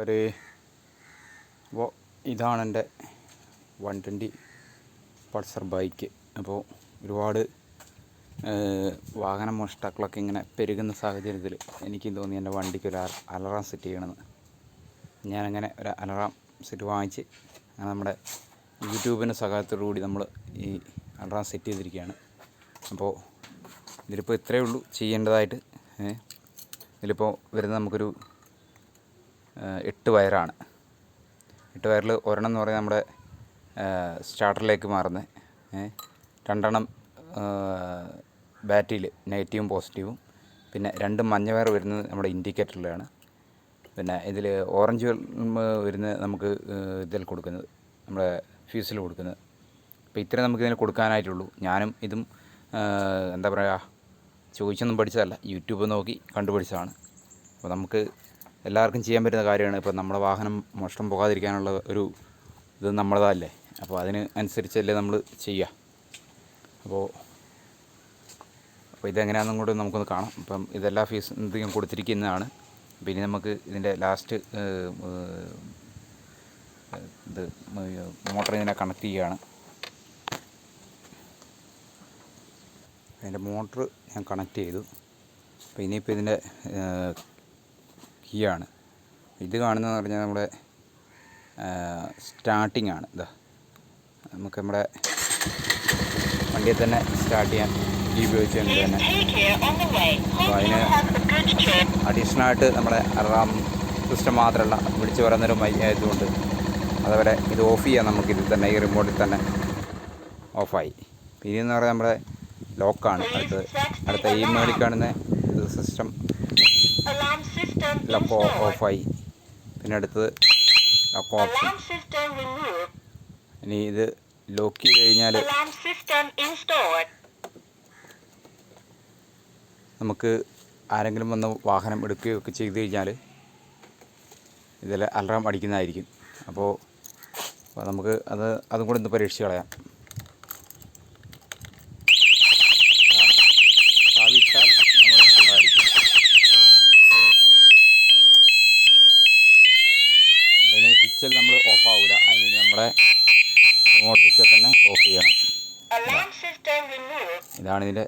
ഒരു അപ്പോൾ ഇതാണ് എൻ്റെ 120 പൾസർ ബൈക്ക്. അപ്പോൾ ഒരുപാട് വാഹന മോഷ്ടാക്കളൊക്കെ ഇങ്ങനെ പെരുകുന്ന സാഹചര്യത്തിൽ എനിക്കും തോന്നി എൻ്റെ വണ്ടിക്ക് ഒരു അലാറം സെറ്റ് ചെയ്യണമെന്ന്. ഞാനങ്ങനെ ഒരു അലാറം സെറ്റ് വാങ്ങിച്ച് നമ്മുടെ യൂട്യൂബിൻ്റെ സഹായത്തോടുകൂടി നമ്മൾ ഈ അലാറം സെറ്റ് ചെയ്തിരിക്കുകയാണ്. അപ്പോൾ ഇതിലിപ്പോൾ ഇത്രയേ ഉള്ളൂ ചെയ്യേണ്ടതായിട്ട്. ഇതിലിപ്പോൾ വരുന്നത് നമുക്കൊരു 8 വയറാണ്. 8 വയറിൽ ഒരെണ്ണം എന്ന് പറയുന്നത് നമ്മുടെ സ്റ്റാർട്ടറിലേക്ക് മാറുന്നത്, 2 ബാറ്ററിയിൽ നെഗറ്റീവും പോസിറ്റീവും, പിന്നെ 2 മഞ്ഞ വയർ വരുന്നത് നമ്മുടെ ഇൻഡിക്കേറ്ററിലാണ്. പിന്നെ ഇതിൽ ഓറഞ്ച് വരുന്നത് നമുക്ക് ഇതിൽ കൊടുക്കുന്നത് നമ്മുടെ ഫ്യൂസിൽ കൊടുക്കുന്നത്. അപ്പോൾ ഇത്രയും നമുക്കിതിന് കൊടുക്കാനായിട്ടുള്ളൂ. ഞാനും ഇതും എന്താ പറയുക, ചോദിച്ചൊന്നും പഠിച്ചതല്ല, യൂട്യൂബ് നോക്കി കണ്ടുപിടിച്ചതാണ്. അപ്പോൾ നമുക്ക് എല്ലാവർക്കും ചെയ്യാൻ പറ്റുന്ന കാര്യമാണ്. ഇപ്പോൾ നമ്മുടെ വാഹനം മോഷണം പോകാതിരിക്കാനുള്ള ഒരു ഇത് നമ്മളതല്ലേ. അപ്പോൾ അതിന് അനുസരിച്ചല്ലേ നമ്മൾ ചെയ്യുക. അപ്പോൾ ഇതെങ്ങനെയാണെന്നും കൂടെ നമുക്കൊന്ന് കാണാം. അപ്പം ഇതെല്ലാ ഫീസ് എന്തെങ്കിലും കൊടുത്തിരിക്കുന്നതാണ്. പിന്നെ നമുക്ക് ഇതിൻ്റെ ലാസ്റ്റ് ഇത് മോട്ടർ ഇതിനെ കണക്ട് ചെയ്യുകയാണ്. അതിൻ്റെ മോട്ടർ ഞാൻ കണക്ട് ചെയ്തു. അപ്പോൾ ഇനിയിപ്പോൾ ഇതിൻ്റെ കീയാണ് ഇത് കാണുന്നതെന്ന് പറഞ്ഞാൽ നമ്മുടെ സ്റ്റാർട്ടിംഗ് ആണ്. ഇതാ നമുക്ക് നമ്മുടെ വണ്ടിയെ തന്നെ സ്റ്റാർട്ട് ചെയ്യാൻ കീ ഉപയോഗിച്ചുകൊണ്ട് തന്നെ. അപ്പോൾ അതിന് അഡീഷണലായിട്ട് നമ്മുടെ അലാറം സിസ്റ്റം മാത്രമല്ല, വിളിച്ച് പറയുന്നൊരു ആയതുകൊണ്ട് അതേപോലെ ഇത് ഓഫ് ചെയ്യാൻ നമുക്കിതിൽ തന്നെ ഈ റിമോട്ടിൽ തന്നെ ഓഫായി. പിന്നെ എന്ന് പറയുന്നത് നമ്മുടെ ലോക്കാണ്. അടുത്ത ഈ മേളിൽ കാണുന്ന സിസ്റ്റം ലോക്ക് ഓഫായി. പിന്നെ അടുത്തത് ലോക്ക് ഓപ്ഷൻ. ഇനി ഇത് ലോക്ക് ചെയ്ത് കഴിഞ്ഞാൽ നമുക്ക് ആരെങ്കിലും വന്ന് വാഹനം എടുക്കുകയൊക്കെ ചെയ്ത് കഴിഞ്ഞാൽ ഇതിൽ അലാറം അടിക്കുന്നതായിരിക്കും. അപ്പോൾ നമുക്ക് അതും കൂടെ ഒന്ന് പരീക്ഷിച്ച് കളയാം. ചാവിട്ടാൽ നമ്മൾ അലാറം അടിക്കും. അതിന് സ്വിച്ചിൽ നമ്മൾ ഓഫാവില്ല, അതിന് നമ്മുടെ റിമോട്ട് സ്വിച്ചിൽ തന്നെ ഓഫ് ചെയ്യണം. ഇതാണ് ഇതിൻ്റെ